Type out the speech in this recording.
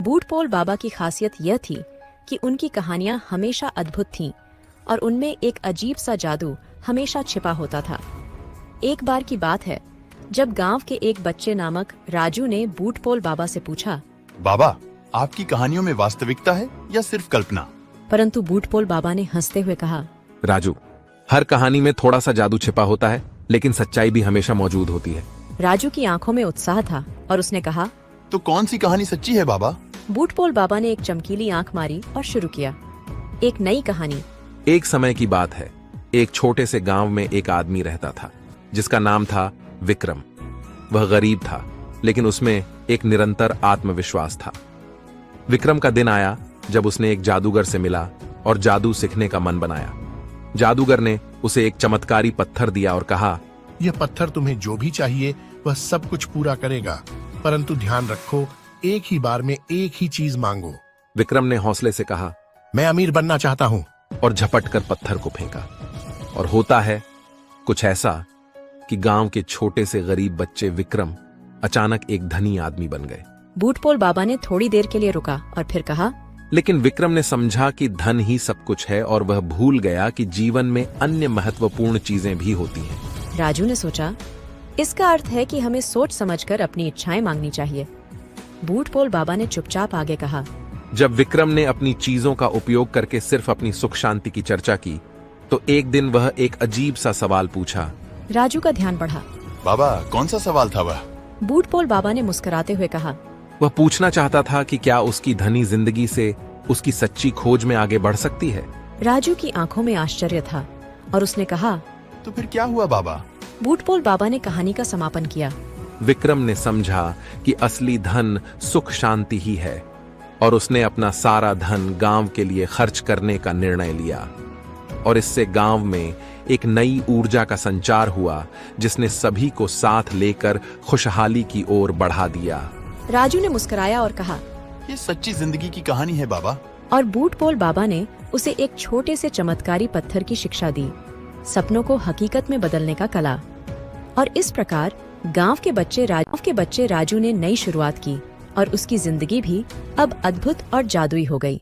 बूटपोल बाबा की खासियत यह थी कि उनकी कहानियां हमेशा अद्भुत थीं और उनमें एक अजीब सा जादू हमेशा छिपा होता था। एक बार की बात है जब गांव के एक बच्चे नामक राजू ने बूटपोल बाबा से पूछा, बाबा, आपकी कहानियों में वास्तविकता है या सिर्फ कल्पना? परंतु बूटपोल बाबा ने हंसते हुए कहा, राजू, हर कहानी में थोड़ा सा जादू छिपा होता है, लेकिन सच्चाई भी हमेशा मौजूद होती है। राजू की आंखों में उत्साह था और उसने कहा, तो कौन सी कहानी सच्ची है बाबा? बूटपोल बाबा ने एक चमकीली आंख मारी और शुरू किया। एक नई कहानी। एक समय की बात है, एक छोटे से गांव में एक आदमी रहता था जिसका नाम था विक्रम। वह गरीब था, लेकिन उसमें एक निरंतर आत्मविश्वास था। विक्रम का दिन आया जब उसने एक जादूगर से मिला और जादू सीखने का मन बनाया। जादूगर ने उसे एक चमत्कारी पत्थर दिया और कहा, यह पत्थर तुम्हें जो भी चाहिए वह सब कुछ पूरा करेगा, परंतु ध्यान रखो, एक ही बार में एक ही चीज मांगो। विक्रम ने हौसले से कहा, मैं अमीर बनना चाहता हूँ। और झपट कर पत्थर को फेंका। और होता है कुछ ऐसा कि गांव के छोटे से गरीब बच्चे विक्रम अचानक एक धनी आदमी बन गए। बूटपोल बाबा ने थोड़ी देर के लिए रुका और फिर कहा, लेकिन विक्रम ने समझा कि धन ही सब कुछ है और वह भूल गया कि जीवन में अन्य महत्वपूर्ण चीजें भी होती हैं। राजू ने सोचा, इसका अर्थ है कि हमें सोच समझकर अपनी इच्छाएं मांगनी चाहिए। बूटपोल बाबा ने चुपचाप आगे कहा, जब विक्रम ने अपनी चीजों का उपयोग करके सिर्फ अपनी सुख शांति की चर्चा की, तो एक दिन वह एक अजीब सा सवाल पूछा। राजू का ध्यान बढ़ा। बाबा, कौन सा सवाल था वह? बूटपोल बाबा ने मुस्कुराते हुए कहा, वह पूछना चाहता था कि क्या उसकी धनी जिंदगी से उसकी सच्ची खोज में आगे बढ़ सकती है। राजू की आंखों में आश्चर्य था और उसने कहा, तो फिर क्या हुआ बाबा? बूटपोल बाबा ने कहानी का समापन किया। विक्रम ने समझा कि असली धन सुख शांति ही है और उसने अपना सारा धन गांव के लिए खर्च करने का निर्णय लिया। और इससे गांव में एक नई ऊर्जा का संचार हुआ जिसने सभी को साथ लेकर खुशहाली की ओर बढ़ा दिया। राजू ने मुस्कुराया और कहा, ये सच्ची जिंदगी की कहानी है बाबा। और बूटपोल बाबा ने उसे एक छोटे से चमत्कारी पत्थर की शिक्षा दी, सपनों को हकीकत में बदलने का कला। और इस प्रकार गांव के बच्चे राजू ने नई शुरुआत की और उसकी जिंदगी भी अब अद्भुत और जादुई हो गई।